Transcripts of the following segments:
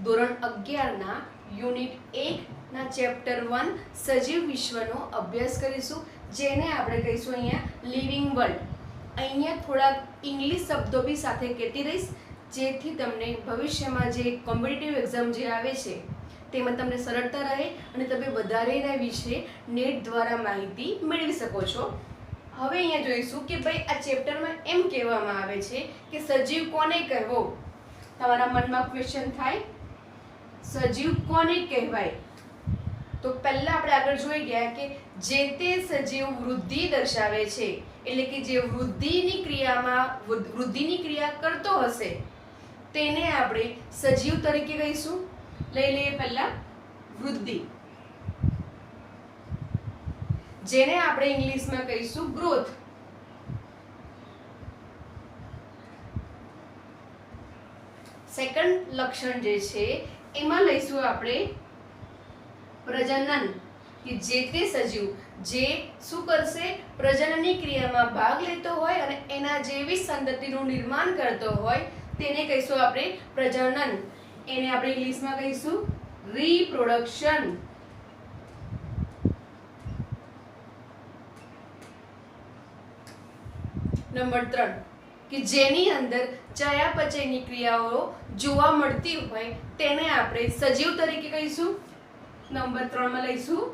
ધોરણ 11 ના યુનિટ 1 ના ચેપ્ટર 1 સજીવ વિશ્વનો અભ્યાસ કરીશું, જેને આપણે કહીશું અહીંયા લિવિંગ વર્લ્ડ. અહીંયા થોડાક ઇંગ્લિશ શબ્દો બી સાથે કહેતી રહીશ, જેથી તમને ભવિષ્યમાં જે કોમ્પિટિટિવ એક્ઝામ જે આવે છે તેમાં તમને સરળતા રહે અને તમે વધારે એના વિશે નેટ દ્વારા માહિતી મેળવી શકો છો. હવે અહીંયા જોઈશું કે ભાઈ આ ચેપ્ટરમાં એમ કહેવામાં આવે છે કે સજીવ કોને કહેવો. તમારા મનમાં ક્વેશ્ચન થાય, સજીવ કોને કહેવાય? તો પહેલા આપણે આગળ જોઈ ગયા કે જે તે સજીવ વૃદ્ધિ દર્શાવે છે, એટલે કે જે વૃદ્ધિની ક્રિયા કરતો હશે તેને આપણે સજીવ તરીકે કહીશું. લઈ લઈએ પહેલા વૃદ્ધિ, જેને આપણે ઇંગ્લિશમાં કહીશું ગ્રોથ. સેકન્ડ લક્ષણ જે છે એમાં લઈશું આપણે પ્રજનન, કે જે તે સજીવ જે શું કરશે, પ્રજનનની ક્રિયામાં ભાગ લેતો હોય અને એના જેવી સંતતિનું નિર્માણ કરતો હોય તેને કહીશું આપણે પ્રજનન. એને આપણે ઇંગ્લિશમાં કહીશું રીપ્રોડક્શન. નંબર 3 કે જેની અંદર ચયાપચયની ક્રિયાઓ જોવા મળતી હોય તેને આપણે સજીવ તરીકે કહીશું. નંબર 3 માં લઈશું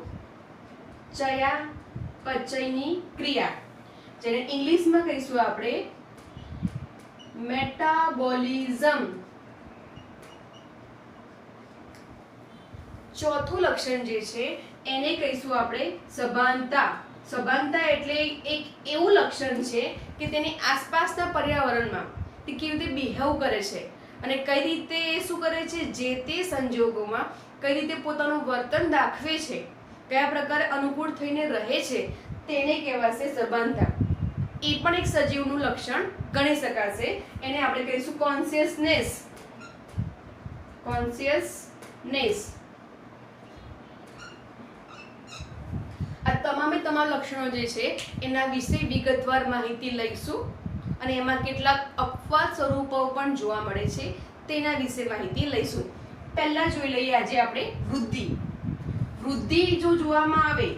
ચયાપચયની ક્રિયા, જેને ઇંગ્લિશમાં કહીશું આપણે મેટાબોલિઝમ. ચોથું લક્ષણ જે છે એને કહીશું આપણે સભાનતા. સભાનતા એટલે એક એવું લક્ષણ છે કે તેની આસપાસના પર્યાવરણમાં તે કેવી રીતે બિહેવ કરે છે અને કઈ રીતે શું કરે છે, જે તે સંજોગોમાં કઈ રીતે પોતાનું વર્તન દાખવે છે, કયા પ્રકારે અનુકૂળ થઈને રહે છે, તેને કહેવાશે સભાનતા. એ પણ એક સજીવનું લક્ષણ ગણી શકાશે. એને આપણે કહીશું કોન્શિયસનેસ. કોન્શિયસનેસ. આ તમામ લક્ષણો જે છે એના વિશે વિગતવાર માહિતી લઈશું અને એમાં કેટલાક અપવાદ સ્વરૂપો પણ જોવા મળે છે તેના વિશે માહિતી લઈશું. પહેલા જોઈ લઈએ આજે આપણે વૃદ્ધિ. વૃદ્ધિ જો જોવામાં આવે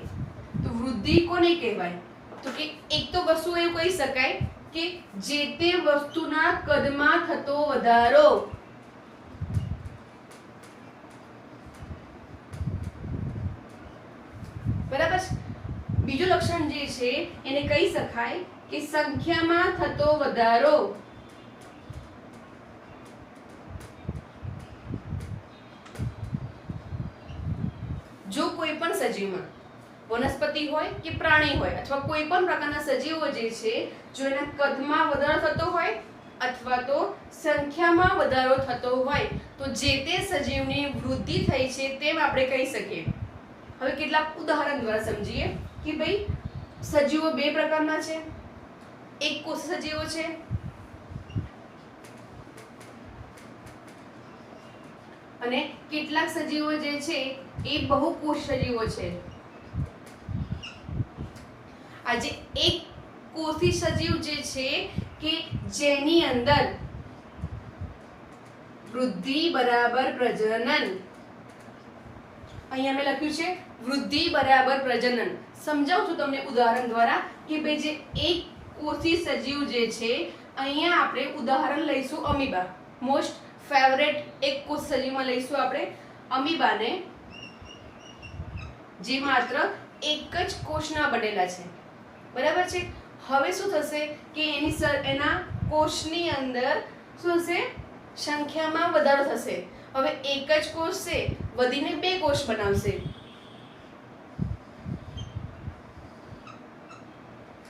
તો વૃદ્ધિ કોને કહેવાય? તો કે એક તો વસ્તુ એવું કહી શકાય કે જે તે વસ્તુના કદમાં થતો વધારો. બરાબર. બીજું લક્ષણ જે છે એને કહી શકાય કે સંખ્યામાં થતો વધારો. જો કોઈ પણ સજીવમાં, વનસ્પતિ હોય કે પ્રાણી હોય અથવા કોઈ પણ પ્રકારના સજીવો જે છે, જો એના કદમાં વધારો થતો હોય અથવા તો સંખ્યામાં વધારો થતો હોય તો જે તે સજીવની વૃદ્ધિ થઈ છે તેમ આપણે કહી શકીએ. હવે કેટલાક ઉદાહરણ દ્વારા સમજીએ કે ભાઈ સજીવો બે પ્રકારના છે. એક કોષ સજીવો છે અને કેટલાક સજીવો જે છે એ બહુકોષ સજીવો છે. આજે એક કોષી સજીવ જે છે કે જેની અંદર વૃદ્ધિ બરાબર પ્રજનન. અહીંયા મેં લખ્યું છે વૃદ્ધિ બરાબર પ્રજનન. સમજાવું છું તમને ઉદાહરણ દ્વારા કે ભાઈ જે એક કોષી સજીવ જે છે, અહીંયા આપણે ઉદાહરણ લઈશું અમીબા. મોસ્ટ ફેવરેટ એક કોષ સજીવમાં લઈશું આપણે અમીબાને, જે માત્ર એક જ કોષના બનેલા છે. બરાબર છે. હવે શું થશે કે એના કોષની અંદર શું થશે, સંખ્યામાં વધારો થશે. હવે એક જ કોષ છે વધીને બે કોષ બનાવશે.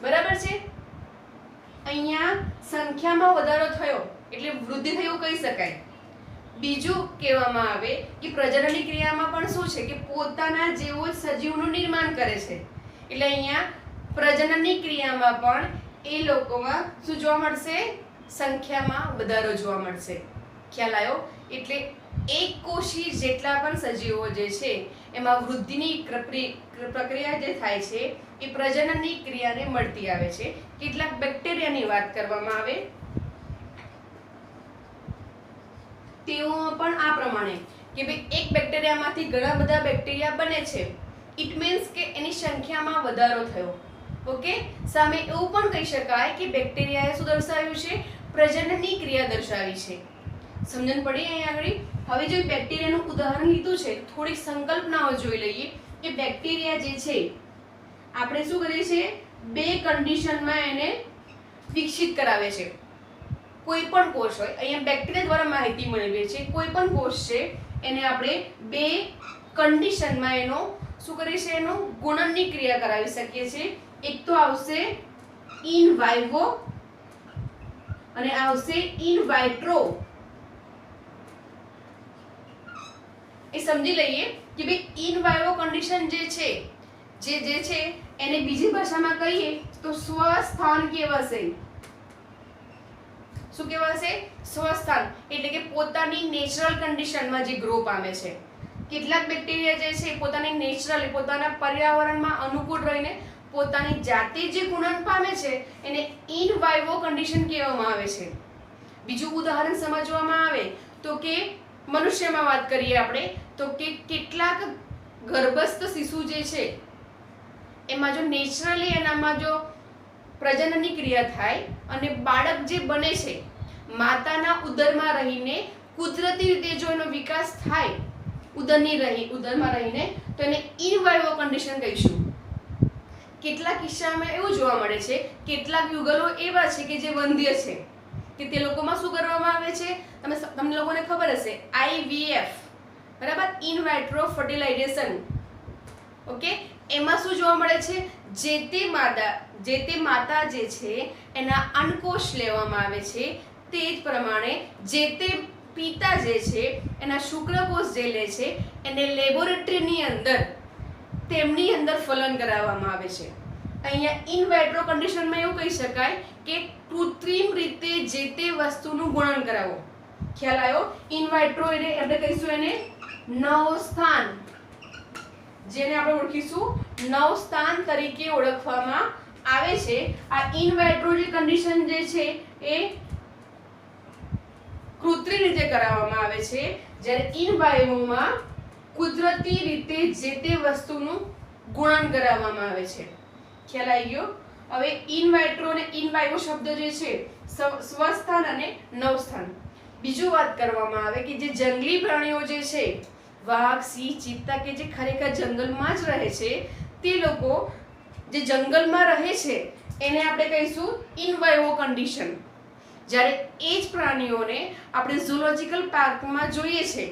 બરાબર છે. અહીંયા સંખ્યામાં વધારો થયો એટલે વૃદ્ધિ થઈ એવું કહી શકાય. બીજું કહેવામાં આવે કે પ્રજનનની ક્રિયામાં પણ શું છે કે પોતાના જેવો સજીવનું નિર્માણ કરે છે. એટલે અહીંયા પ્રજનનની ક્રિયામાં પણ એ લોકોમાં શું જોવા મળશે, સંખ્યામાં વધારો જોવા મળશે. ખ્યાલ આવ્યો? એટલે એક કોષી જેટલા પણ સજીવો જે છે એમાં વૃદ્ધિની પ્રક્રિયા જે થાય છે એ પ્રજનનની ક્રિયાને મળતી આવે છે. કેટલાક બેક્ટેરિયાની વાત કરવામાં આવે તેઓ પણ આ પ્રમાણે પ્રમાણે કે ભાઈ એક બેક્ટેરિયામાંથી ઘણા બધા બેક્ટેરિયા બને છે, ઇટ મીન્સ કે એની સંખ્યામાં વધારો થયો. ઓકે, સામે એવું પણ કહી શકાય કે બેક્ટેરિયાએ શું દર્શાવ્યું છે? પ્રજનનની ક્રિયા દર્શાવી છે. સમજણ પડી અહીંયા આગળ? હવે જો બેક્ટેરિયાનું ઉદાહરણ લીધું છે, થોડી સંકલ્પનાઓ જોઈ લઈએ કે બેક્ટેરિયા જે છે આપણે શું કરીએ છીએ? બે કન્ડિશનમાં એને વિકસિત કરાવે છે. કોઈ પણ કોષ હોય, અહીંયા બેક્ટેરિયા દ્વારા માહિતી મેળવીએ છીએ, કોઈ પણ કોષ છે એને આપણે બે કન્ડિશનમાં એનો શું કરીએ છીએ? એનો ગુણનની ક્રિયા કરાવી શકીએ છીએ. એક તો આવશે ઇન વાઇવો અને આવશે ઇન વાઇટ્રો. એ સમજી લઈએ કે ભાઈ ઇન વાઇવો કન્ડિશન જે છે એને બીજી ભાષામાં કહીએ તો સ્વસ્થાન કહેવાશે. શું કહેવાશે? સ્વસ્થાન. એટલે કે પોતાની નેચરલ કન્ડિશનમાં જે ગ્રો પામે છે. કેટલાક બેક્ટેરિયા જે છે પોતાની નેચરલ, પોતાના પર્યાવરણમાં અનુકૂળ રહીને પોતાની જાતે જે ગુણન પામે છે એને ઇન વાઇવો કન્ડિશન કહેવામાં આવે છે. બીજું ઉદાહરણ સમજવામાં આવે તો કે મનુષ્યમાં વાત કરીએ આપણે તો કે કેટલાક ગર્ભસ્થ શિશુ જે છે એમાં જો નેચરલી એનામાં જો પ્રજનનની ક્રિયા થાય અને બાળક જે બને છે માતાના ઉદરમાં રહીને કુદરતી રીતે જો એનો વિકાસ થાય ઉદરમાં રહીને તો એને ઇન વાઇવો કન્ડિશન કહીશું. કેટલાક કિસ્સામાં એવું જોવા મળે છે, કેટલાક યુગલો એવા છે કે જે વંધ્ય છે કે તે લોકોમાં શું કરવામાં આવે છે? તમને લોકોને ખબર હશે IVF, બરાબર, ઇન વાઇટ્રો ફર્ટિલાઇઝેશન. ઓકે, એમાં શું જોવા મળે છે? જે તે માતા જે છે એના અંડકોષ લેવામાં આવે છે, તે જ પ્રમાણે જે તે પિતા જે છે એના શુક્રકોષ જે લે છે એને લેબોરેટરીની અંદર તેમની અંદર ફલન કરાવવામાં આવે છે. અહીંયા ઇન વાઇટ્રો કન્ડિશનમાં એવું કહી શકાય કે કૃત્રિમ રીતે જે તે વસ્તુનું ગુણન કરાવો. ખ્યાલ આવ્યો? ઇન વાઇટ્રો એટલે આપણે કહીશું એને નવસ્થાન, જેને આપણે ઓળખીશું નવસ્થાન તરીકે ઓળખવામાં આવે છે. આ ઇન વાઇટ્રો જે કન્ડિશન જે છે એ કૃત્રિમ રીતે કરાવવામાં આવે છે, જ્યારે ઇન વાઇવોમાં કુદરતી રીતે જે તે વસ્તુનું ગુણન કરાવવામાં આવે છે. ખ્યાલ આવી ગયો? હવે ઇન વાઇટ્રો અને ઇન વાઇવો શબ્દ જે છે સ્વસ્થાન અને નવસ્થાન. બીજું વાત કરવામાં આવે કે જે જંગલી પ્રાણીઓ જે છે વાઘ, સિંહ, ચિત્તા કે જે ખરેખર જંગલમાં જ રહે છે તે લોકો જે જંગલમાં રહે છે એને આપણે કહીશું ઇન વાઇવો કન્ડિશન. જ્યારે એ જ પ્રાણીઓને આપણે ઝૂલોજિકલ પાર્કમાં જોઈએ છે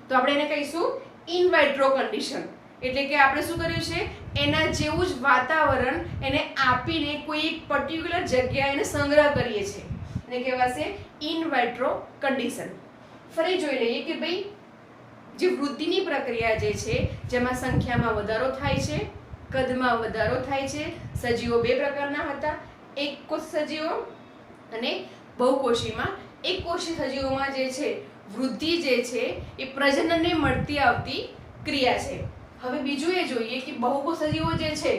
તો આપણે એને કહીશું ઇન વાઇટ્રો કન્ડિશન. એટલે કે આપણે શું કર્યું છે? એના જેવું જ વાતાવરણ એને આપીને કોઈ એક પર્ટિક્યુલર જગ્યાએ એને સંગ્રહ કરીએ છીએ, એને કહેવાશે ઇન વાઇટ્રો કન્ડિશન. ફરી જોઈ લઈએ કે ભાઈ જે વૃદ્ધિની પ્રક્રિયા જે છે જેમાં સંખ્યામાં વધારો થાય છે, કદમાં વધારો થાય છે. સજીવો બે પ્રકારના હતા, એક કોષ સજીવો અને બહુકોષીમાં. એક કોષી સજીવોમાં જે છે વૃદ્ધિ જે છે એ પ્રજનનને મળતી આવતી ક્રિયા છે. હવે બીજું એ જોઈએ કે બહુકોષ સજીવો જે છે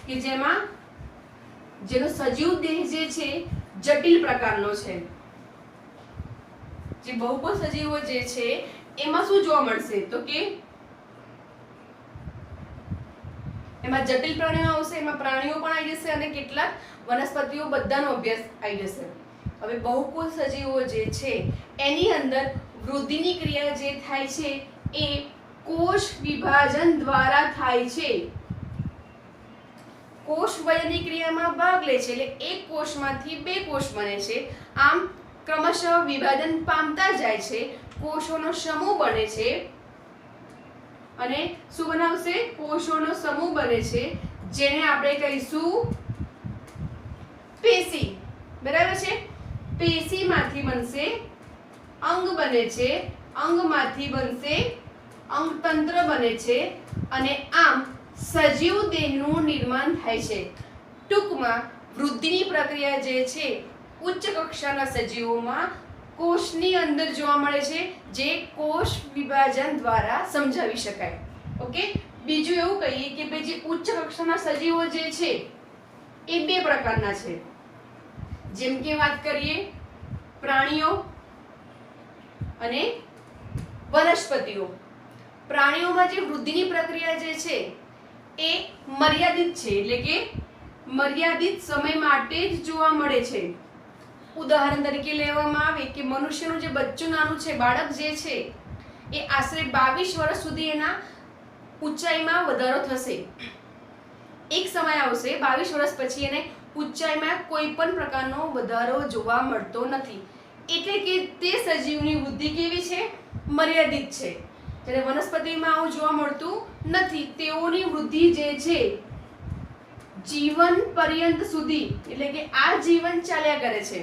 કે જેનો સજીવ દેહ જે છે જટિલ પ્રકારનો છે. જે બહુકોષ સજીવો જે છે એમાં શું જોવા મળશે તો કે એમાં જટિલ પ્રાણીઓ આવશે, એમાં પ્રાણીઓ પણ આવી જશે અને કેટલાક વનસ્પતિઓ બધાનો અભ્યાસ આવી જશે. હવે બહુકોષ સજીવો જે છે એની અંદર વૃદ્ધિની ક્રિયા જે થાય છે એ કોષ વિભાજન દ્વારા થાય છે. કોષ વિભાજનની ક્રિયામાં ભાગ લે છે એટલે એક કોષમાંથી બે કોષ બને છે. આમ ક્રમશઃ વિભાજન પામતા જાય છે, કોષોનો સમૂહ બને છે અને શું બનાવશે? કોષોનો સમૂહ બને છે જેને આપણે કહીશું પેશી. બરાબર છે? પેશીમાંથી બનશે અંગ બને છે, અંગમાંથી બનશે અંગતંત્ર બને છે અને આમ સજીવ દેહનું નિર્માણ થાય છે. ટૂંકમાં વૃદ્ધિની પ્રક્રિયા જે છે ઉચ્ચ કક્ષાના સજીવોમાં કોષની અંદર જોવા મળે છે, જે કોષ વિભાજન દ્વારા સમજાવી શકાય. ઓકે, બીજું એવું કહીએ કે ભાઈ જે ઉચ્ચ કક્ષાના સજીવો જે છે એ બે પ્રકારના છે. જેમ કે વાત કરીએ પ્રાણીઓ અને વનસ્પતિઓ, પ્રાણીઓમાં જે વૃદ્ધિની પ્રક્રિયા જે છે એ મર્યાદિત છે, એટલે કે મર્યાદિત સમય માટે જ જોવા મળે છે. ઉદાહરણ તરીકે લેવામાં આવે કે મનુષ્યનું જે બચ્ચું નાનું છે, બાળક જે છે એ આશરે 22 વર્ષ સુધી એના ઊંચાઈમાં વધારો થશે. એક સમય આવશે 22 વર્ષ પછી એને ઊંચાઈમાં કોઈ પણ પ્રકારનો વધારો જોવા મળતો નથી, એટલે કે તે સજીવની વૃદ્ધિ કેવી છે? મર્યાદિત છે. જ્યારે વનસ્પતિમાં આવું જોવા મળતું નથી. તેઓની વૃદ્ધિ જે છે જીવન પર્યંત સુધી, એટલે કે આ જીવન ચાલ્યા કરે છે.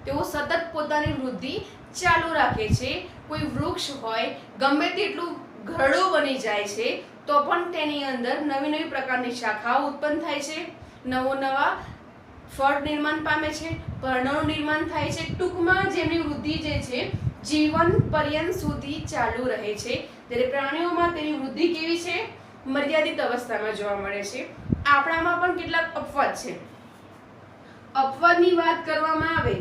તેઓ સતત પોતાની વૃદ્ધિ ચાલુ રાખે છે. કોઈ વૃક્ષ હોય ગમે તેટલું ઘરડો બની જાય છે તો પણ તેની અંદર નવી નવી પ્રકારની શાખાઓ ઉત્પન્ન થાય છે, નવા ફળ નિર્માણ પામે છે, પર્ણોનું નિર્માણ થાય છે. ટૂંકમાં જેમની વૃદ્ધિ જે છે જીવન પર્યંત સુધી ચાલુ રહે છે. ત્યારે પ્રાણીઓમાં તેની વૃદ્ધિ કેવી છે? મર્યાદિત અવસ્થામાં જોવા મળે છે. આપણામાં પણ કેટલાક અપવાદ છે. અપવાદની વાત કરવામાં આવે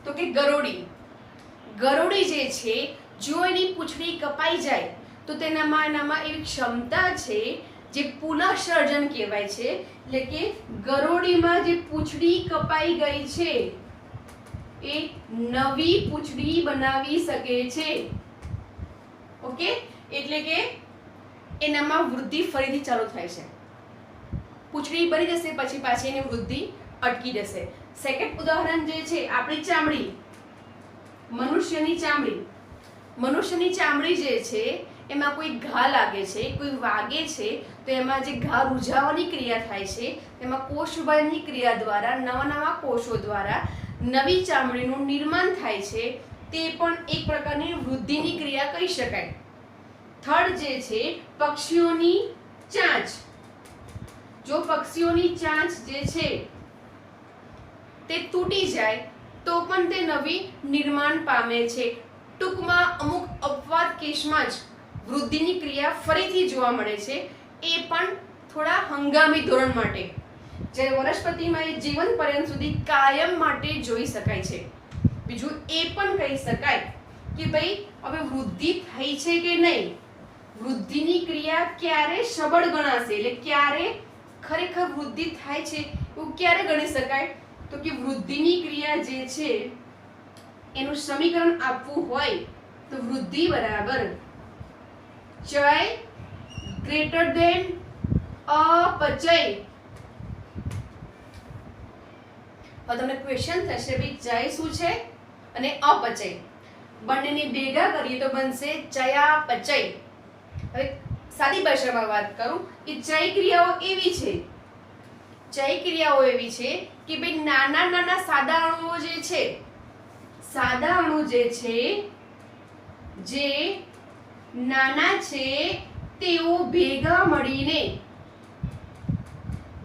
તો કે ગરોળી જે છે, જો એની પૂંછડી કપાઈ જાય તો એનામાં એવી ક્ષમતા છે જે પુનઃસર્જન કહેવાય છે. એટલે કે ગરોળીમાં જે પૂંછડી કપાઈ ગઈ છે એ નવી પૂંછડી બનાવી શકે છે. ઓકે, એટલે કે એનામાં વૃદ્ધિ ફરીથી ચાલુ થાય છે. પૂંછડી બની જશે પછી પાછી એની વૃદ્ધિ અટકી જશે. સેકન્ડ ઉદાહરણ જે છે આપણી ચામડી, મનુષ્યની ચામડી જે છે એમાં કોઈ ઘા લાગે છે, કોઈ વાગે છે તો એમાં જે ઘા રૂઝાવાની ક્રિયા થાય છે તેમાં કોષવર્ણની ક્રિયા દ્વારા નવા કોષો દ્વારા નવી ચામડીનું નિર્માણ થાય છે. તે પણ એક પ્રકારની વૃદ્ધિની ક્રિયા કહી શકાય. થર્ડ જે છે પક્ષીઓની ચાંચ. જો પક્ષીઓની ચાંચ જે છે તે તૂટી જાય તો પણ તે નવી નિર્માણ પામે છે. ટૂંકમાં અમુક અપવાદ કેસમાં જ વૃદ્ધિની ક્રિયા ફરીથી જોવા મળે છે, એ પણ થોડા હંગામી ધોરણ માટે. જ્યારે વનસ્પતિમાં એ જીવન પર્યંત સુધી કાયમ માટે જોઈ શકાય છે. બીજું એ પણ કહી શકાય કે ભાઈ હવે વૃદ્ધિ થઈ છે કે નહીં, વૃદ્ધિની ક્રિયા ક્યારે સબળ ગણાશે, એટલે ક્યારે ખરેખર વૃદ્ધિ થાય છે એવું ક્યારે ગણી શકાય? તો કે વૃદ્ધિની ક્રિયા જે છે એનું સમીકરણ આપવું હોય તો વૃદ્ધિ બરાબર ચય ગ્રેટર ધેન અપચય. હવે તમને ક્વેશ્ચન થશે ભાઈ ચય શું છે અને અપચય, બંનેને ભેગા કરીએ તો બનશે ચયાપચય. હવે સાદી ભાષામાં વાત કરું કે ચય ક્રિયાઓ એવી છે કે ભાઈ નાના સાદા અણુઓ જે નાના છે તેઓ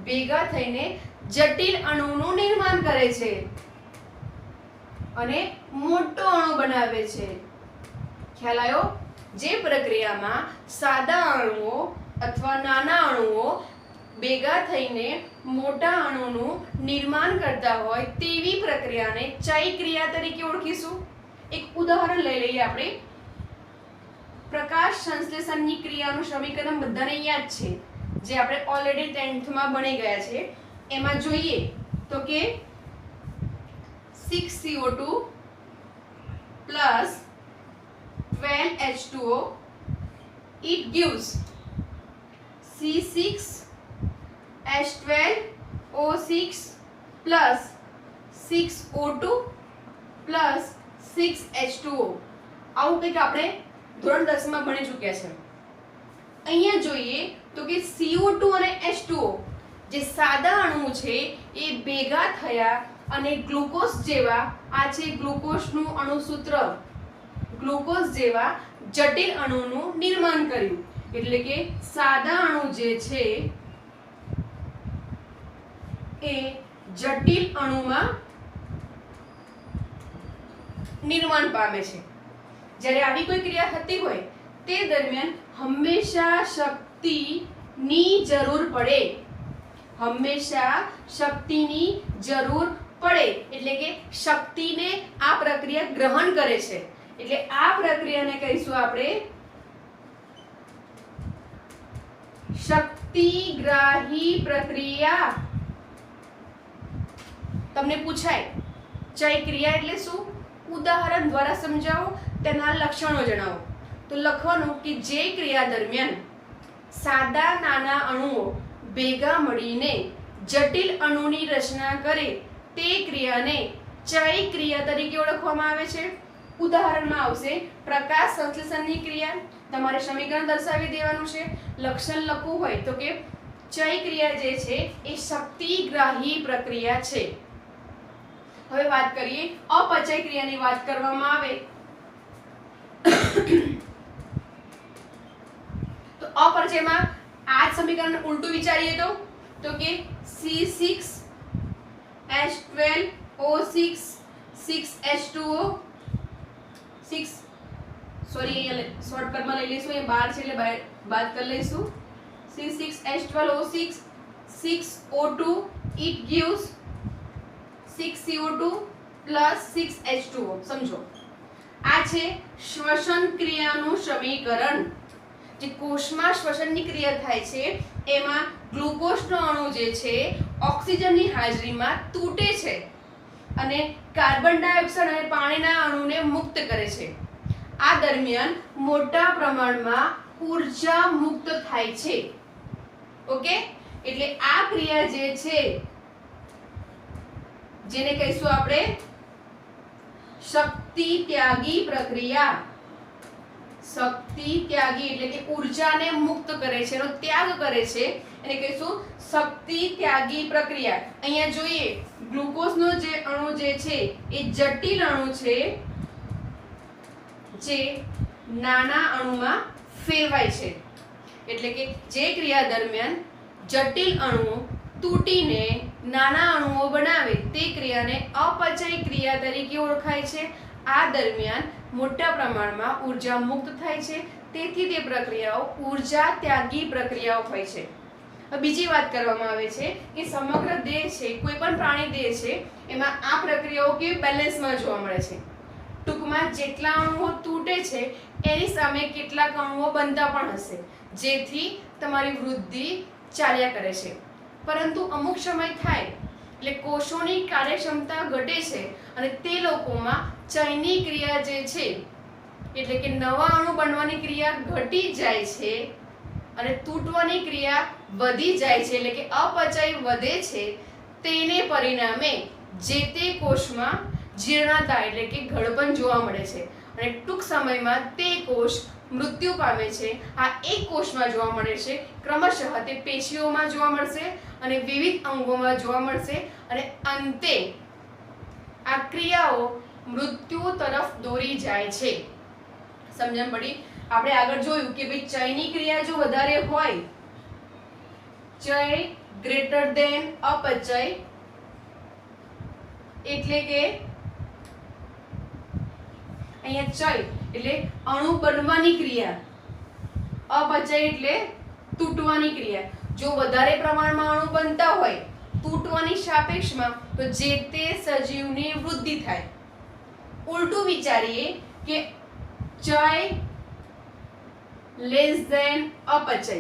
ભેગા થઈને જટિલ અણુનું નિર્માણ કરે છે અને મોટો અણુ બનાવે છે. ખ્યાલ આવ્યો? જે પ્રક્રિયામાં સાદા અણુઓ અથવા નાના અણુઓ ભેગા થઈને મોટા અણુનું નિર્માણ કરતા હોય તેવી પ્રક્રિયાને ચય ક્રિયા તરીકે ઓળખીશું. એક ઉદાહરણ લઈ લઈએ આપણે. પ્રકાશ સંશ્લેષણની ક્રિયાનું સમીકરણ બધાને યાદ છે, જે આપણે ઓલરેડી 10th માં ભણી ગયા છે. એમાં જોઈએ તો કે 6CO2 plus 12H2O it gives C6H12O6 plus 6O2 plus 6H2O. આવું કંઈક આપણે ધોરણ 10 માં ભણી ચૂક્યા છે. અહીંયા જોઈએ તો કે CO2 અને H2O જે સાદા અણુ છે એ ભેગા થયા અને ગ્લુકોઝ જેવા, આ છે ગ્લુકોઝનું અણુસૂત્ર, ગ્લુકોઝ જેવા જટિલ અણુનું નિર્માણ કર્યું. એટલે કે સાદા અણુ જે છે એ જટિલ અણુમાં નિર્માણ પામે છે. જ્યારે આવી કોઈ ક્રિયા થતી હોય તે દરમિયાન હંમેશા શક્તિની જરૂર પડે, એટલે કે શક્તિને આ પ્રક્રિયા ગ્રહણ કરે છે. એટલે આ પ્રક્રિયાને કહીશું આપણે શક્તિગ્રાહી પ્રક્રિયા. તમને પૂછાય ચય ક્રિયા એટલે શું? ઉદાહરણ દ્વારા સમજાવો, તેના લક્ષણો જણાવો. તો લખવાનું કે જે ક્રિયા દરમિયાન સાદા નાના અણુઓ ભેગા મળીને જટિલ અણુની રચના કરે તે ક્રિયાને ચય ક્રિયા તરીકે ઓળખવામાં આવે છે. ઉદાહરણમાં આવશે પ્રકાશ સંશ્લેષણની ક્રિયા. તમારે સમીકરણ દર્શાવી દેવાનું છે. લક્ષણ લખવું હોય તો કે ચય ક્રિયા જે છે એ શક્તિગ્રાહી પ્રક્રિયા છે. હવે વાત કરીએ અપચય ક્રિયાની વાત કરવામાં આવે તો અપચયમાં આ સમીકરણ ઉલટું વિચારીએ તો કે C6H12O6 6H2O 6 સોરી શોર્ટકટમાં લઈ લઈશું, એ 12 છે એટલે બાદ કરી લઈશું. C6H12O6 6O2 it gives 6CO2 plus 6H2O. સમજો આ છે શ્વસન ક્રિયાનું સમીકરણ. જે કોષમાં શ્વસનની ક્રિયા થાય છે એમાં ગ્લુકોઝનો અણુ જે છે ઓક્સિજનની હાજરીમાં તૂટે છે અને કાર્બન ડાયોક્સાઇડ અને પાણીના અણુને મુક્ત કરે છે. આ દરમિયાન મોટા પ્રમાણમાં ઊર્જા મુક્ત થાય છે. ઓકે, એટલે આ ક્રિયા જે છે જેને કહીશું આપણે શક્તિ ત્યાગી પ્રક્રિયા. શક્તિ ત્યાગી એટલે કે ઊર્જાને મુક્ત કરે છે, એનો ત્યાગ કરે છે, એને કહીશું શક્તિ ત્યાગી પ્રક્રિયા. અહીંયા જોઈએ ગ્લુકોઝનો જે અણુ જે છે એ જટિલ અણુ છે જે નાના અણુમાં ફેરવાય છે. એટલે કે જે ક્રિયા દરમિયાન જટિલ અણુઓ તૂટીને નાના અણુઓ બનાવે તે ક્રિયાને અપચય ક્રિયા તરીકે ઓળખાય છે. આ દરમિયાન મોટા પ્રમાણમાં ઊર્જા મુક્ત થાય છે, તેથી તે પ્રક્રિયાઓ ઊર્જા ત્યાગી પ્રક્રિયાઓ હોય છે. બીજી વાત કરવામાં આવે છે કે સમગ્ર દેહ છે, કોઈ પણ પ્રાણી દેહ છે એમાં આ પ્રક્રિયાઓ કે બેલેન્સમાં જોવા મળે છે. ટૂંકમાં જેટલા અણુઓ તૂટે છે એની સામે કેટલાક અણુઓ બનતા પણ હશે, જેથી તમારી વૃદ્ધિ ચાલ્યા કરે છે. પરંતુ અમુક સમય થાય એટલે કોષોની કાર્યક્ષમતા ઘટે છે અને તે લોકોમાં ચયની ક્રિયા જે છે એટલે કે નવા અણુ બનવાની ક્રિયા ઘટી જાય છે અને તૂટવાની ક્રિયા વધી જાય છે, એટલે કે અપચય વધે છે. તેને પરિણામે જે તે કોષમાં જીર્ણતા એટલે કે ઘડપણ જોવા મળે છે અને ટૂંક સમયમાં તે કોષ મૃત્યુ પામે છે. આ એક કોષમાં જોવા મળે છે, ક્રમશઃ તે પેશીઓમાં જોવા મળશે અને વિવિધ અંગોમાં જોવા મળશે અને અંતે આ ક્રિયાઓ મૃત્યુ તરફ દોરી જાય છે. સમજણ પડી? આપણે આગળ જોયું કે ભાઈ ચયની ક્રિયા જો વધારે હોય, ચય ગ્રેટર ધેન અપચય, એટલે કે અહીંયા ચય એટલે અણુ બનવાની ક્રિયા, અપચય એટલે તૂટવાની ક્રિયા. જો વધારે પ્રમાણમાં અણુ બનતા હોય તૂટવાની સાપેક્ષમાં તો જે તે સજીવની વૃદ્ધિ થાય. ઉલટું વિચારીએ કે ચય લેસ ધેન અપચય,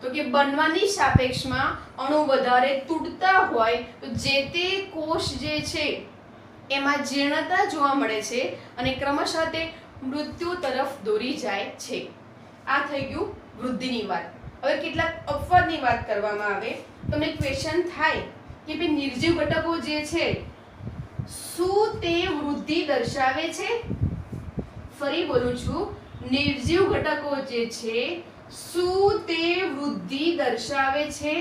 તો કે બનવાની સાપેક્ષમાં અણુ વધારે તૂટતા હોય તો જે તે કોષ જે છે એમાં જીર્ણતા જોવા મળે છે અને ક્રમશઃ તે મૃત્યુ તરફ દોરી જાય છે. આ થઈ ગયું વૃદ્ધિની વાત. હવે કેટલાક અપવાદની વાત કરવામાં આવે. તમને ક્વેશ્ચન થાય કે ભાઈ નિર્જીવ ઘટકો જે છે શું તે વૃદ્ધિ દર્શાવે છે? ફરી બોલું છું, નિર્જીવ ઘટકો જે છે શું તે વૃદ્ધિ દર્શાવે છે?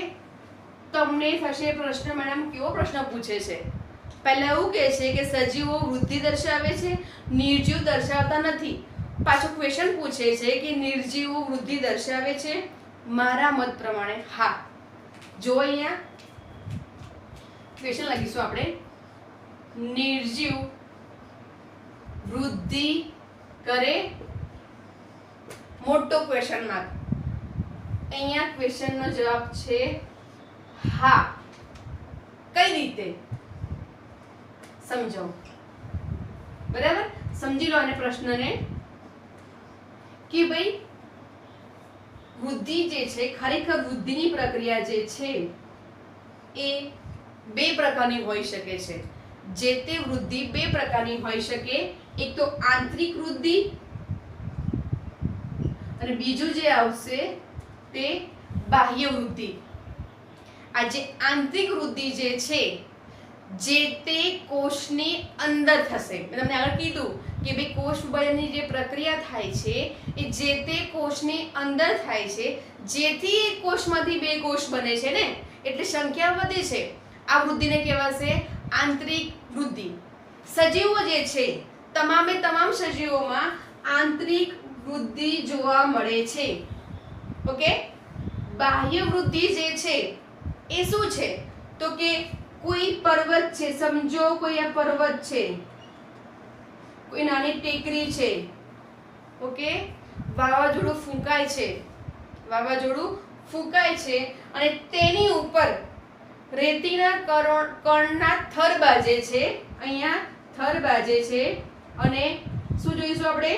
તમને થશે પ્રશ્ન, મેડમ કેવો પ્રશ્ન પૂછે છે? પહેલા એવું કહે છે કે સજીવો વૃદ્ધિ દર્શાવે છે, નિર્જીવ દર્શાવતા નથી. પાછો ક્વેશ્ચન પૂછે છે કે નિર્જીવો વૃદ્ધિ દર્શાવે છે? મારા મત પ્રમાણે હા. જો અહીંયા ક્વેશ્ચન લખીશું આપણે, નિર્જીવ વૃદ્ધિ કરે? મોટો ક્વેશ્ચન માર્ક. અહીંયા ક્વેશ્ચનનો જવાબ છે હા. કઈ રીતે સમજો? બરાબર, સમજી લો આને પ્રશ્નને કે ભાઈ વૃદ્ધિ જે છે, ખરેખર વૃદ્ધિની પ્રક્રિયા જે છે એ બે પ્રકારની હોઈ શકે છે. જે તે વૃદ્ધિ બે પ્રકારની હોઈ શકે. એક તો આંતરિક વૃદ્ધિ અને બીજું જે આવશે તે બાહ્ય વૃદ્ધિ. આ જે આંતરિક વૃદ્ધિ જે છે જે તે કોષની અંદર થશે. મેં તમને આગળ કીધું કે ભાઈ કોષ વિભાજનની જે પ્રક્રિયા થાય છે એ જે તે કોષની અંદર થાય છે, જેથી એક કોષમાંથી બે કોષ બને છે ને, એટલે સંખ્યા વધે છે. આ વૃદ્ધિને કહેવાશે આંતરિક વૃદ્ધિ. સજીવો જે છે, તમામે તમામ સજીવોમાં આંતરિક વૃદ્ધિ જોવા મળે છે. ઓકે. બાહ્ય વૃદ્ધિ જે છે એ શું છે? તો કે કોઈ પર્વત છે, સમજો કોઈ આ પર્વત છે, કોઈ નાની ટેકરી છે, ઓકે, વાવાઝોડું ફૂંકાય છે અને તેની ઉપર રેતીના કણના થર બાજે છે. અહીંયા થર બાજે છે અને શું જોઈશું આપણે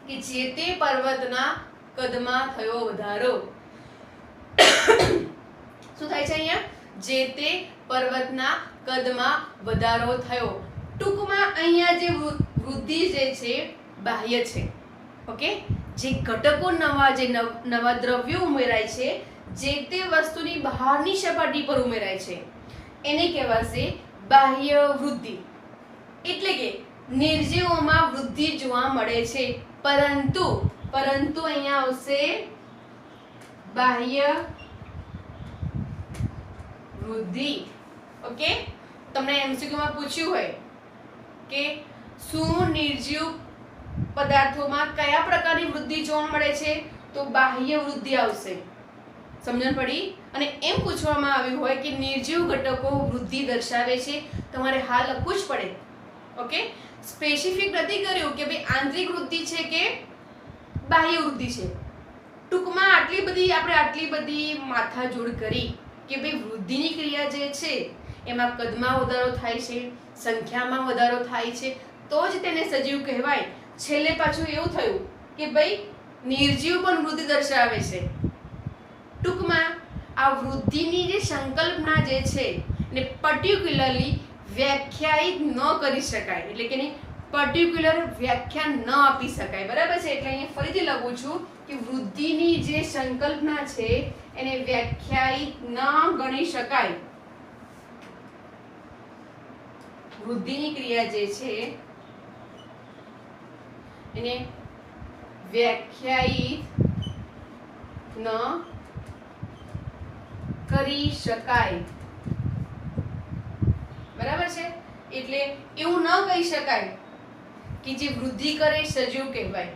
કે જે તે પર્વતના કદમાં થયો વધારો. શું થાય છે અહીંયા? જે તે પર્વતના કદમાં વધારો થયો. ટૂંકમાં અહીંયા જે વૃદ્ધિ જે છે બાહ્ય છે. ઓકે. જે ઘટકો નવા દ્રવ્યો ઉમેરાય છે, જે તે વસ્તુની બહારની સપાટી પર ઉમેરાય છે, એને કહેવાશે બાહ્ય વૃદ્ધિ. એટલે કે નિર્જીવોમાં વૃદ્ધિ જોવા મળે છે, પરંતુ અહીંયા આવશે બાહ્ય વૃદ્ધિ. ઓકે. તમને MCQ માં પૂછ્યું હોય કે શું નિર્જીવ પદાર્થોમાં કયા પ્રકારની વૃદ્ધિ જોવા મળે છે, તો બાહ્ય વૃદ્ધિ આવશે. સમજણ પડી? અને એમ પૂછવામાં આવ્યું હોય કે નિર્જીવ ઘટકો વૃદ્ધિ દર્શાવે છે, તમારે હા લખવું જ પડે. ઓકે. સ્પેસિફિક નથી કર્યું કે ભાઈ આંતરિક વૃદ્ધિ છે કે બાહ્ય વૃદ્ધિ છે. ટૂંકમાં આટલી બધી માથાજોડ કરી કે ભાઈ વૃદ્ધિની ક્રિયા જે છે એમાં કદમાં વધારો થાય છે, સંખ્યામાં વધારો થાય છે, તો જ તેને સજીવ કહેવાય. છેલ્લે પાછું એવું થયું કે ભાઈ નિર્જીવ પણ વૃદ્ધિ દર્શાવે છે. ટૂંકમાં આ વૃદ્ધિની જે સંકલ્પના જે છે એને પર્ટિક્યુલરલી વ્યાખ્યાયિત ન કરી શકાય, એટલે કે પર્ટિક્યુલર વ્યાખ્યા ન આપી શકાય. બરાબર છે? એટલે અહીંયા ફરીથી લખું છું કે વૃદ્ધિની જે સંકલ્પના છે એને વ્યાખ્યાયિત ન ગણી શકાય. વૃદ્ધિની ક્રિયા જે છે એને વ્યાખ્યાયિત ન કરી શકાય. બરાબર છે? એટલે એવું ન કહી શકાય કે જે વૃદ્ધિ કરે સજીવ કહેવાય.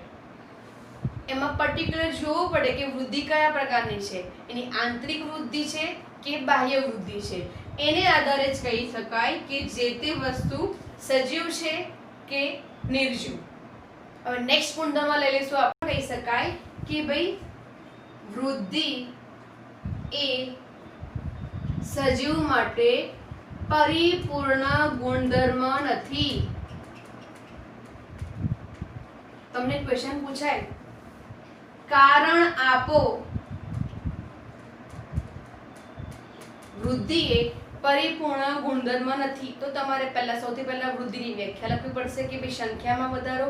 એમાં પર્ટિક્યુલર જોવું પડે કે વૃદ્ધિ કયા પ્રકારની છે, એની આંતરિક વૃદ્ધિ છે કે બાહ્ય વૃદ્ધિ છે. એને આધારે જ કહી શકાય કે જે તે વસ્તુ સજીવ છે કે નિર્જીવ. હવે નેક્સ્ટ ગુણધર્મ લઈ લઈશું. આપણે કહી શકાય કે ભાઈ વૃદ્ધિ એ સજીવ માટે પરિપૂર્ણ ગુણધર્મ નથી. તમને ક્વેશ્ચન પૂછાય, કારણ આપો. વૃદ્ધિ એ પરિપૂર્ણ ગુણધર્મ નથી. તો તમારે સૌથી પહેલા વૃદ્ધિની વ્યાખ્યા લખવી પડશે કે ભાઈ સંખ્યામાં વધારો,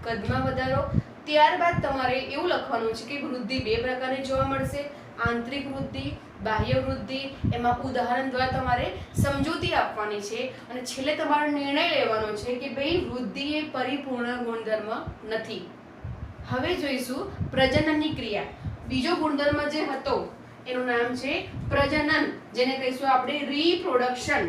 કદમાં વધારો. ત્યારબાદ તમારે એવું લખવાનું છે કે વૃદ્ધિ બે પ્રકારની જોવા મળશે, આંતરિક વૃદ્ધિ, બાહ્ય વૃદ્ધિ. એમાં ઉદાહરણ દ્વારા તમારે સમજૂતી આપવાની છે અને છેલ્લે તમારે નિર્ણય લેવાનો છે કે ભાઈ વૃદ્ધિ એ પરિપૂર્ણ ગુણધર્મ નથી. હવે જોઈશું પ્રજનનની ક્રિયા. બીજો ગુણધર્મ જે હતો એનું નામ છે પ્રજનન, જેને કહીશું આપણે રીપ્રોડક્શન.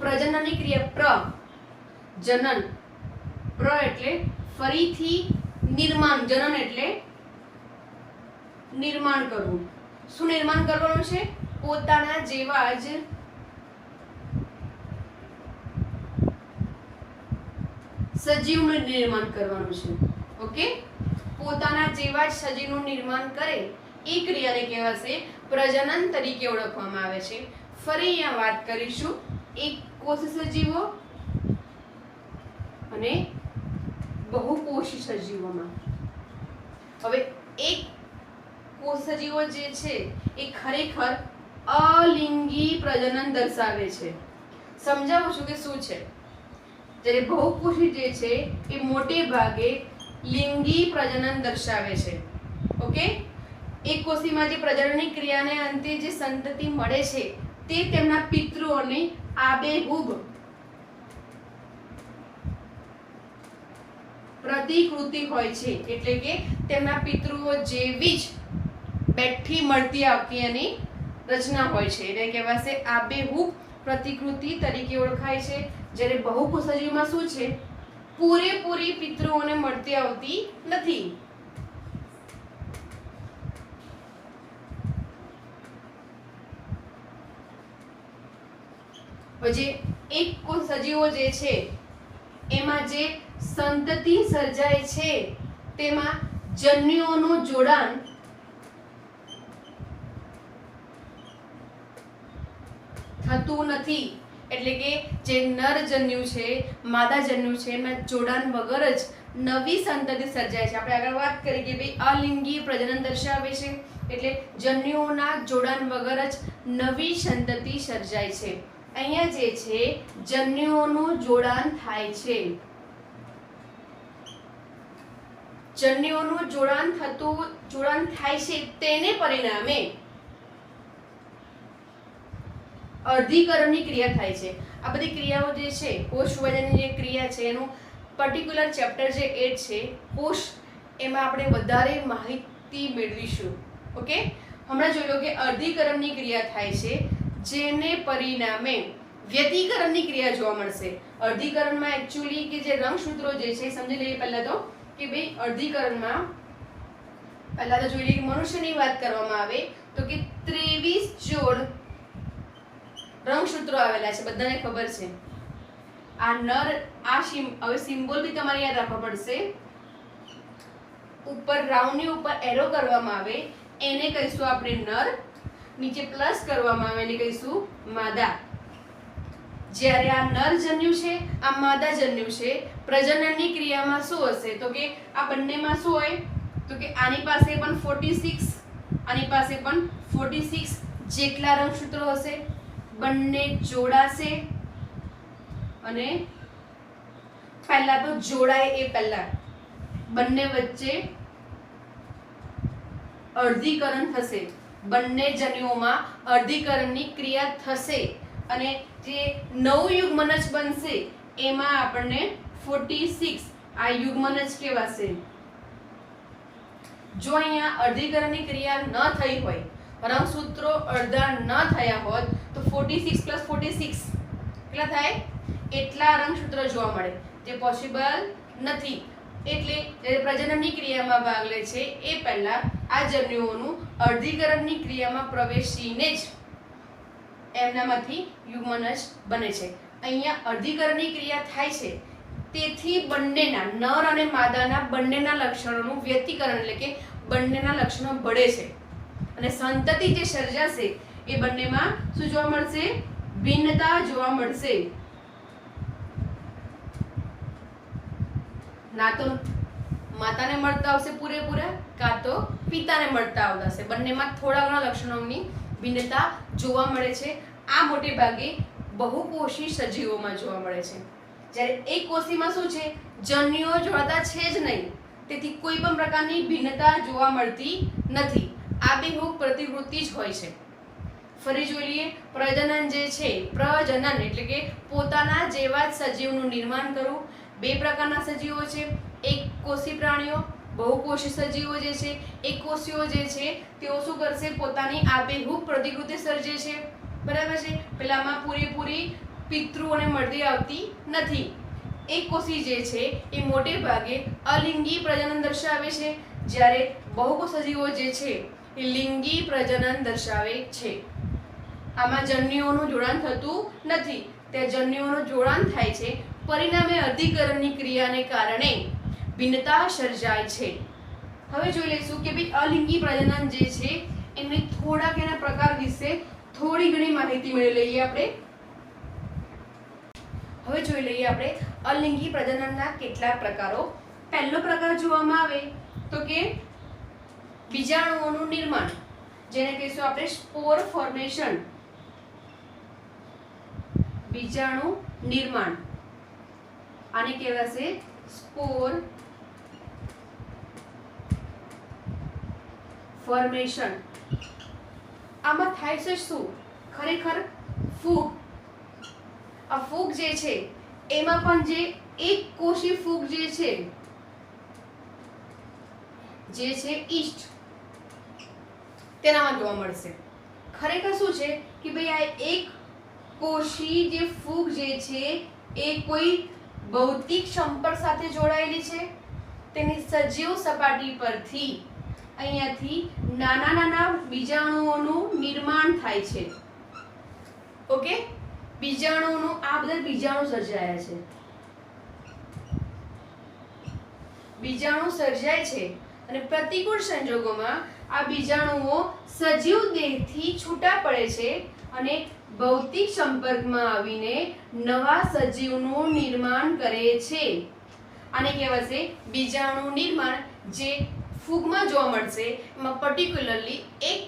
પ્રજનનની ક્રિયા જનન. એટલે ફરીથી નિર્માણ, જનન એટલે નિર્માણ કરવું. શું નિર્માણ કરવાનું છે? પોતાના જેવા જ સજીવનું નિર્માણ કરવાનું છે. ઓકે. પોતાના જેવા જ સજીવનું નિર્માણ કરે એ ક્રિયાને કહેવાશે પ્રજનન તરીકે ઓળખવામાં આવે છે. ફરી અહીંયા વાત કરીશું એક કોષી સજીવો અને બહુકોષી સજીવોમાં. હવે એક કોષ સજીવો જે છે એ ખરેખર અલિંગી પ્રજનન દર્શાવે છે. સમજાવું છું કે શું છે. જ્યારે બહુકોષી જે છે એ મોટે ભાગે લિંગી પ્રજનન દર્શાવે છે. ઓકે, એક કોષીમાં જે પ્રજનનની ક્રિયાને અંતે જે સંતતિ મળે છે તે તેમના પિતૃઓની આબેહૂબ પ્રતિકૃતિ હોય છે. એટલે કે તેમના પિતૃઓ જેવી જ બેઠી મળતી આવતી એની રચના હોય છે. એને કહેવાશે આબેહૂબ પ્રતિકૃતિ તરીકે ઓળખાય છે. જ્યારે બહુકોષ સજીવમાં શું છે, પૂરેપૂરી પિતૃઓને મળતી આવતી નથી. જે એક કોષ સજીવો જે છે એમાં જે સંતતિ સર્જાય છે તેમાં જન્યુઓનું જોડાણ થતું નથી. એટલે કે જે નર જન્યુ છે, માદા જન્યુ છે, એમાં જોડાણ વગર જ નવી સંતતિ સર્જાય છે. આપણે આગળ વાત કરી કે ભાઈ અલિંગી પ્રજનન દર્શાવે છે એટલે જન્યુઓના જોડાણ વગર જ નવી સંતતિ સર્જાય છે. અહીંયા જે છે જન્યુઓનું જોડાણ થાય છે. જન્યુઓનું જોડાણ થાય છે તેને પરિણામે અર્ધીકરણની ક્રિયા થાય છે. આ બધી ક્રિયાઓ જે છે કોષ વિભાજનની જે ક્રિયા છે એનું પર્ટિક્યુલર ચેપ્ટર જે 8 છે કોષ, એમાં આપણે વધારે માહિતી મેળવીશું. ઓકે, હમણાં જોઈ લો કે અર્ધીકરણની ક્રિયા થાય છે જેને પરિણામે વ્યતિકરણની ક્રિયા જોવા મળશે. અર્ધીકરણમાં એકચ્યુઅલી કે જે રંગસૂત્રો જે છે સમજી લઈએ પહેલા તો કે ભાઈ અર્ધીકરણમાં પહેલા તો જોઈ લઈએ કે મનુષ્યની વાત કરવામાં આવે તો કે 23 જોડ રંગસૂત્રો આવેલા છે, બધાને ખબર છે. આ નર હવે સિમ્બોલ બી તમારે યાદ રાખવા પડશે. ઉપર રાઉન્ડની ઉપર એરો કરવામાં આવે એને કહીશું આપણે નર, નીચે પ્લસ કરવામાં આવે એને કહીશું માદા. જ્યારે આ નર જન્યુ છે, આ માદા જન્યુ છે, પ્રજનનની ક્રિયામાં શું હશે તો કે આ બંનેમાં શું હોય તો કે આની પાસે પણ 46, આની પાસે પણ 46 જેટલા રંગસૂત્રો હશે. બંને જોડાશે અને પહેલા તો જોડાય એ પહેલા બંને વચ્ચે અર્ધીકરણ થશે. બંને જન્યુઓમાં અર્ધીકરણની ક્રિયા થશે અને જે નવું યુગ્મનજ બનશે એમાં આપણને 46 આ યુગ્મનજ કહેવાશે. જો અહીંયા અર્ધીકરણની ક્રિયા ન થઈ હોય, રંગસૂત્રો અડધા ન થયા હોત તો 46 + 46 કેટલા થાય? એટલા રંગસૂત્રો જોવા મળે, જે પોસિબલ નથી. એટલે જ્યારે પ્રજનનની ક્રિયામાં ભાગ લે છે એ પહેલા આ જન્યુઓનું અર્ધીકરણની ક્રિયામાં પ્રવેશીને જ એમનામાંથી યુગ્મનજ બને છે. અહીંયા અર્ધીકરણની ક્રિયા થાય છે તેથી બંનેના નર અને માદાના બંનેના લક્ષણોનું વ્યતિકરણ એટલે કે બંનેના લક્ષણો બળે છે અને સંતતિ જે સર્જાશે એ બંનેમાં શું જોવા મળશે? ભિન્નતા જોવા મળશે. ના તો માતાને મળતા આવશે પૂરેપૂરા, કાં તો પિતાને મળતા આવતા હશે. બંનેમાં થોડા ઘણા લક્ષણોની ભિન્નતા જોવા મળે છે. આ મોટે ભાગે બહુકોષી સજીવોમાં જોવા મળે છે. જ્યારે એક કોષીમાં શું છે? જન્યુઓ જોડાતા છે જ નહીં, તેથી કોઈ પણ પ્રકારની ભિન્નતા જોવા મળતી નથી. આબેહૂબ પ્રતિકૃતિ જ હોય છે. ફરી જોઈ લઈએ પ્રજનન જે છે, પ્રજનન એટલે કે પોતાના જેવા જ સજીવનું નિર્માણ કરવું. બે પ્રકારના સજીવો છે, એક કોષી પ્રાણીઓ, બહુકોષી સજીવો જે છે. એક કોષીઓ જે છે તેઓ શું કરશે? પોતાની આબેહૂબ પ્રતિકૃતિ સર્જે છે. બરાબર છે. પેલામાં પૂરેપૂરી પિતૃઓને મળતી આવતી નથી. એક કોષી જે છે એ મોટે ભાગે અલિંગી પ્રજનન દર્શાવે છે, જ્યારે બહુકોષ સજીવો જે છે એ લિંગી પ્રજનન દર્શાવે છે. આમાં જન્યુઓનું જોડાણ થતું નથી, ત્યાં જન્યુઓનું જોડાણ થાય છે, પરિણામે અર્ધીકરણની ક્રિયાને કારણે ભિન્નતા સર્જાય છે. હવે જોઈ લઈશું કે ભાઈ અલિંગી પ્રજનન જે છે એમને થોડાક એના પ્રકાર વિશે થોડી ઘણી માહિતી મેળવી લઈએ આપણે. હવે જોઈ લઈએ આપણે અલિંગી પ્રજનનના કેટલાક પ્રકારો. પહેલો પ્રકાર જોવામાં આવે તો કે બીજાણુઓનું નિર્માણ, જેને કહીશું આપણે સ્પોર ફોર્મેશન. બીજાણુ નિર્માણ આને કહેવાશે સ્પોર ફોર્મેશન. આમાં થાય છે શું? ખરેખર ફૂગ. આ ફૂગ જે છે એમાં પણ જે એક કોષી ફૂગ જે છે ઈસ્ટ, તેનામાં જોવા મળશે. ખરેખર શું છે કે ભાઈ આ એક કોષી જે ફૂગ જે છે એ કોઈ ભૌતિક સંપર્ક સાથે જોડાયેલી છે. તેની સજીવ સપાટી પરથી અહીંયાથી નાના નાના બીજાણુઓનું નિર્માણ થાય છે. ઓકે, બીજાણુઓનું આ બધા બીજાણુ સર્જાયા છે. બીજાણુ સર્જાય છે અને પ્રતિકૂળ સંજોગોમાં આ બીજાણુઓ સજીવ દેહથી છૂટા પડે છે અને ભૌતિક સંપર્કમાં આવીને નવા સજીવનું નિર્માણ કરે છે. આને કહેવાશે બીજાણુ નિર્માણ. જે ફૂગમાં જોવા મળશે એમાં પર્ટિક્યુલરલી એક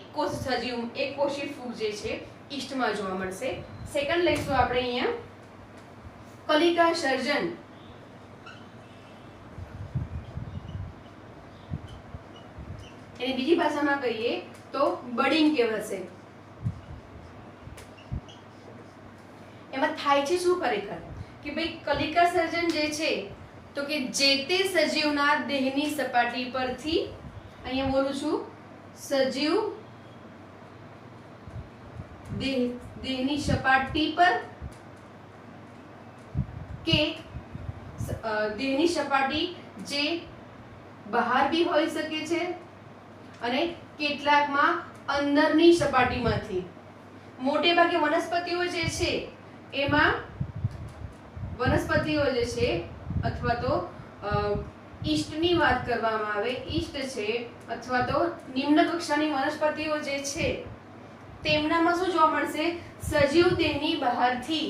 કોષી ફૂગ જે છે ઈસ્ટમાં જોવા મળશે. સેકન્ડ લઈશું આપણે અહીંયા કલિકા સર્જન. એની બીજી ભાષામાં કહીએ તો બડિંગ કહેવાશે. એમાં થાય છે શું ખરેખર કે ભાઈ કલિકા સર્જન જે છે તો કે જે તે સજીવના દેહની સપાટી પરથી, અહીંયા બોલું છું સજીવ દેહની સપાટી પર કે દેહની સપાટી જે બહાર બી હોઈ શકે છે અને કેટલાકમાં અંદરની સપાટીમાંથી. મોટે ભાગે વનસ્પતિઓ જે છે એમાં વનસ્પતિઓ જે છે અથવા તો ઈસ્ટની વાત કરવામાં આવે, ઈસ્ટ છે અથવા તો નિમ્ન કક્ષાની વનસ્પતિઓ જે છે તેમનામાં શું જોવા મળશે? સજીવ દેહની બહારથી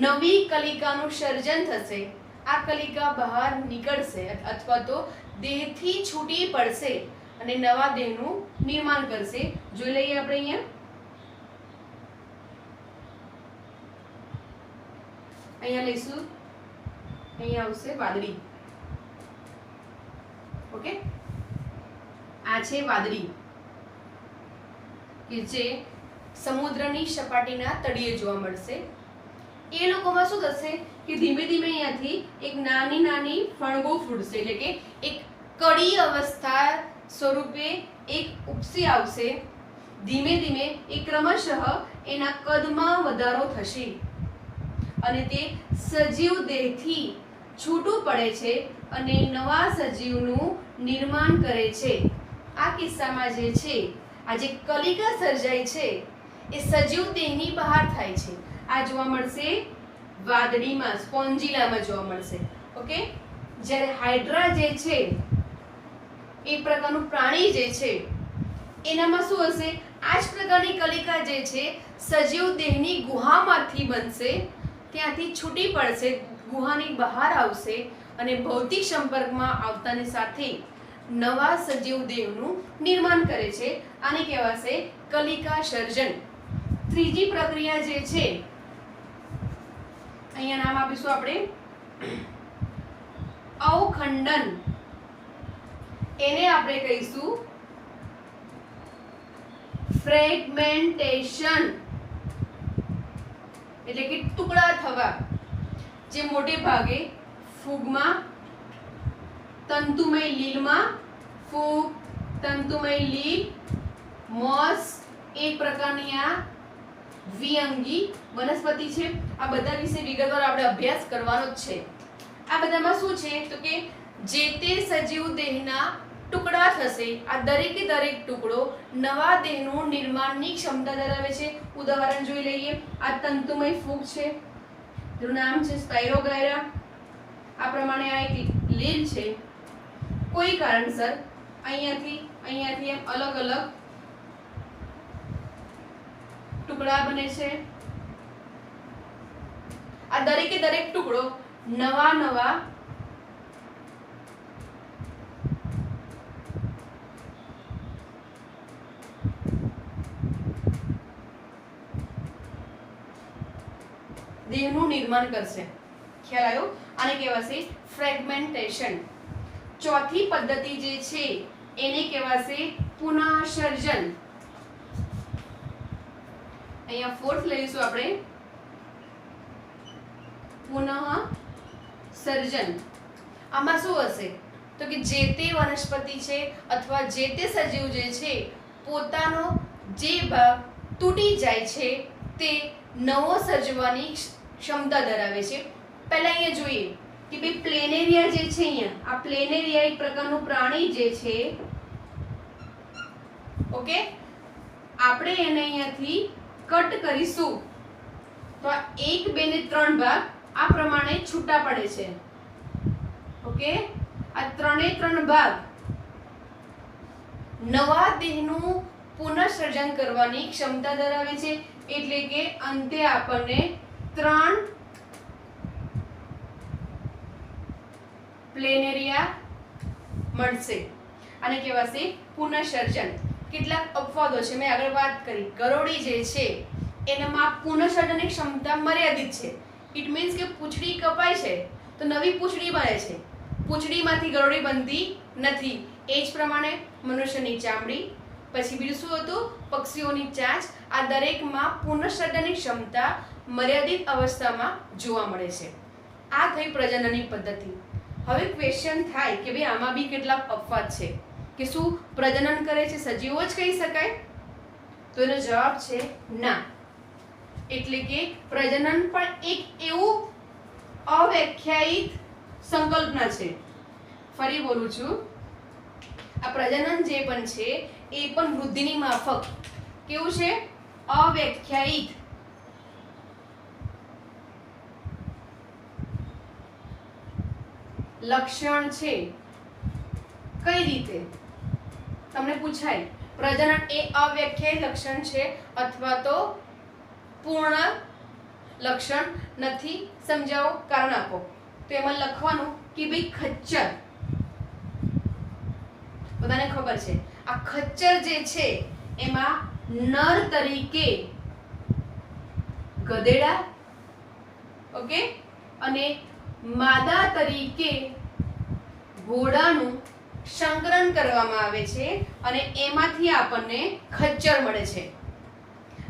નવી કલિકાનું સર્જન થશે. આ કલિકા બહાર નીકળશે અથવા તો દેહથી છૂટી પડશે અને નવા દેહનું નિર્માણ કરશે. જોઈ લઈએ આપણે અહીંયા લઈશું, અહીંયા આવશે વાદળી. ઓકે, આ છે વાદળી કે જે સમુદ્રની સપાટીના તળિયે જોવા મળશે. એ લોકોમાં શું થશે કે ધીમે ધીમે અહીંયાથી એક નાની નાની ફણગો ફૂટશે, એટલે કે એક કડી અવસ્થા સ્વરૂપે એક ઉપસી આવશે. ધીમે ધીમે એ ક્રમશઃ એના કદમાં વધારો થશે અને તે સજીવ દેહથી છૂટું પડે છે અને નવા સજીવનું નિર્માણ કરે છે. આ કિસ્સામાં જે છે આ જે કલિકા સર્જાય છે એ સજીવ દેહની બહાર થાય છે. આ જોવા મળશે વાદળીમાં, સ્પોન્જિલામાં જોવા મળશે. ઓકે, જ્યારે હાઇડ્રા જે છે એક પ્રકારનું પ્રાણી જે છે એનામાં શું હશે? આ જ પ્રકારની કલિકા જે છે સજીવ દેહની ગુહામાંથી બનશે, ત્યાંથી છૂટી પડશે, ગુહાની બહાર આવશે અને ભૌતિક સંપર્કમાં આવતાની સાથે નવા સજીવ દેહનું નિર્માણ કરે છે. આને કહેવાશે કલિકા સર્જન. ત્રીજી પ્રક્રિયા જે છે અહીંયા નામ આપીશું આપણે અવખંડન. એને આપણે કહીશું ફ્રેગમેન્ટેશન, એટલે કે ટુકડા થવા. જે મોટે ભાગે ફૂગમાં, તંતુમય લીલમાં, ફૂગ, તંતુમય લીલ, મોસ, એક પ્રકારની આ દ્વિઅંગી વનસ્પતિ છે. આ બધા વિશે વિગતવાર આપણે અભ્યાસ કરવાનો જ છે. આ બધામાં શું છે તો કે જે તે સજીવ દેહના ટુકડા થશે. આ દરેકે દરેક ટુકડો નવા દેહનું નિર્માણની ક્ષમતા ધરાવે છે. ઉદાહરણ જોઈ લઈએ. આ તંતુમય ફૂગ છે, જેનું નામ છે સ્પાયરોગાયરા. આ પ્રમાણે આ એક લીલ છે. કોઈ કારણસર અહીંયાથી એમ અલગ અલગ ટુકડા બને છે. આ દરેકે દરેક ટુકડો નવા નવા દેહનું નિર્માણ કરશે. ખ્યાલ આવ્યો? આને કહેવાશે ફ્રેગમેન્ટેશન. ચોથી પદ્ધતિ જે છે એને કહેવાશે પુનઃસર્જન. અહીંયા ફોર્થ લઈશું આપણે પુનઃસર્જન. આમાં શું હશે તો કે જે તે વનસ્પતિ છે અથવા જે તે સજીવ જે છે પોતાનો જે ભાગ તૂટી જાય છે તે નવો સર્જવાની ક્ષમતા ધરાવે છે. પહેલા અહીંયા જોઈએ કે ભાઈ પ્લેનેરિયા જે છે, અહીંયા આ પ્લેનેરિયા એક પ્રકારનું પ્રાણી જે છે. ઓકે, આપણે એને અહીંયાથી કટ કરીશું તો આ 1, 2 ને 3 ભાગ આ પ્રમાણે છૂટા પડે છે. ઓકે, આ 3 ભાગ નવા દેહનું પુનઃસર્જન કરવાની ક્ષમતા ધરાવે છે. એટલે કે અંતે આપણને 3 પ્લેનેરિયા મળશે. આને કહેવાશે પુનઃસર્જન. કેટલાક અપવાદો છે, મેં આગળ વાત કરી. ગરોળી જે છે એનામાં પુનઃસર્જનની ક્ષમતા મર્યાદિત છે. ઇટ મીન્સ કે પૂંછડી કપાય છે તો નવી પૂંછડી બને છે, પૂંછડીમાંથી ગરોળી બનતી નથી. એ જ પ્રમાણે મનુષ્યની ચામડી, પછી બીજું શું હતું, પક્ષીઓની ચાંચ, આ દરેકમાં પુનઃસર્જનની ક્ષમતા મર્યાદિત અવસ્થામાં જોવા મળે છે. આ થઈ પ્રજનનની પદ્ધતિ. હવે ક્વેશ્ચન થાય કે ભાઈ આમાં બી કેટલાક અપવાદ છે કે શું પ્રજનન કરે છે સજીવો જ કહી શકાય? તો એનો જવાબ છે ના. એટલે કે પ્રજનન પણ એક એવું અવ્યાખ્યાયિત સંકલ્પના છે. ફરી બોલું છું, આ પ્રજનન જે પણ છે એ પણ વૃદ્ધિની માફક કેવું છે? અવ્યાખ્યાયિત. લક્ષણ છે. કઈ રીતે તમને પૂછાય? પ્રજનન એ અવ્યાખ્યાયિત લક્ષણ છે અથવા તો પૂર્ણ લક્ષણ નથી? સમજાવો, કારણ આપો. તો એમાં લખવાનું કે ભાઈ ખચ્ચર, બધાને ખબર છે આ ખચ્ચર જે છે એમાં નર તરીકે ગધેડા, ઓકે, અને માદા તરીકે ઘોડાનું સંકરણ કરવામાં આવે છે અને એમાંથી આપણને ખચ્ચર મળે છે.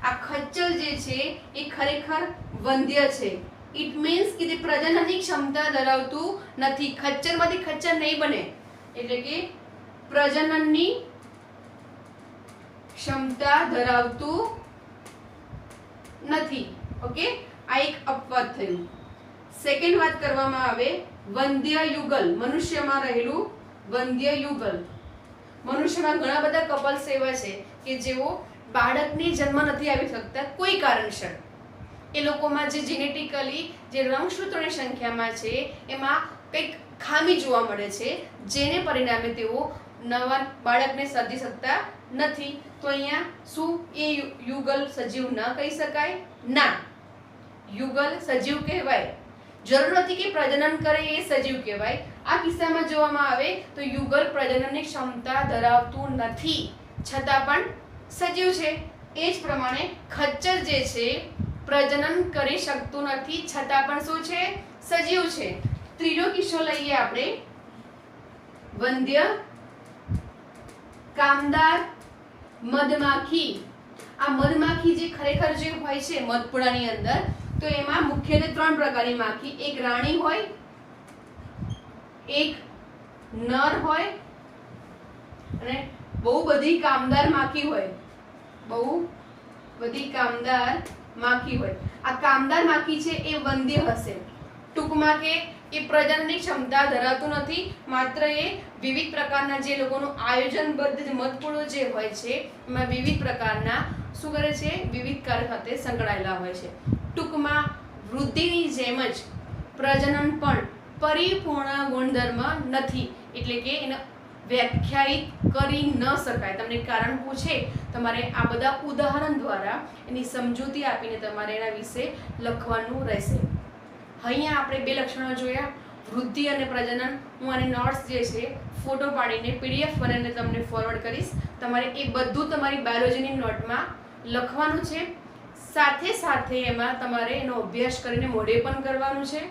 આ ખચ્ચર જે છે એ ખરેખર વંધ્ય છે. ઇટ મીન્સ કે તે પ્રજનનની ક્ષમતા ધરાવતું નથી. ખચ્ચરમાંથી ખચ્ચર નહીં બને, એટલે કે પ્રજનનની ક્ષમતા ધરાવતું નથી. ઓકે, આ એક અપવાદ થયું. સેકન્ડ વાત કરવામાં આવે વંધ્ય યુગલ, મનુષ્યમાં રહેલું વંધ્ય યુગલ. મનુષ્યમાં ઘણા બધા કપલ્સ એવા છે કે જેઓ બાળકને જન્મ નથી આપી શકતા કોઈ કારણસર. એ લોકોમાં જે જેનેટિકલી જે રંગસૂત્રોની સંખ્યામાં છે એમાં કંઈક ખામી જોવા મળે છે, જેને પરિણામે તેઓ નવા બાળકને સર્જી શકતા નથી. તો અહીંયા શું એ યુગલ સજીવ ન કહી શકાય? ના, યુગલ સજીવ કહેવાય. જરૂર નથી કે પ્રજનન કરે એ સજીવ કહેવાય. આ કિસ્સામાં જોવામાં આવે તો યુગલ પ્રજનનની ક્ષમતા ધરાવતું નથી, છતાં પણ સજીવ છે. એ જ પ્રમાણે ખચ્ચર જે છે પ્રજનન કરી શકતું નથી, છતાં પણ શું છે? સજીવ છે. ત્રીજો કિસ્સો લઈએ આપણે, વંધ્ય કામદાર મધમાખી. આ મધમાખી જે ખરેખર જે હોય છે મધપુડાની અંદર, તો એમાં મુખ્યત્વે 3 પ્રકારની માખી, એક રાણી હોય, એક નર હોય અને બહુ બધી કામદાર માખી હોય. બહુ બધી કામદાર માખી હોય. આ કામદાર માખી છે એ વંધ્ય હશે. ટૂંકમાં કે એ પ્રજનનની ક્ષમતા ધરાવતું નથી, માત્ર એ વિવિધ પ્રકારના જે લોકોનું આયોજનબદ્ધ જે મધપુડો જે હોય છે એમાં વિવિધ પ્રકારના શું કરે છે? વિવિધ કાર્ય સાથે સંકળાયેલા હોય છે. ટૂંકમાં વૃદ્ધિની જેમ જ પ્રજનન પણ પરિપૂર્ણ ગુણધર્મ નથી, એટલે કે એનો વ્યાખ્યાયિત કરી ન શકાય. તમને કારણ પૂછે તમારે આ બધા ઉદાહરણ દ્વારા એની સમજૂતી આપીને તમારે એના વિશે લખવાનું રહેશે. અહીંયા આપણે બે લક્ષણો જોયા, વૃદ્ધિ અને પ્રજનન. હું આની નોટ્સ જે છે ફોટો પાડીને PDF બનાવીને તમને ફોરવર્ડ કરીશ. તમારે એ બધું તમારી બાયોલોજીની નોટમાં લખવાનું છે. સાથે સાથે એમાં તમારે એનો અભ્યાસ કરીને મોઢે પણ કરવાનું છે.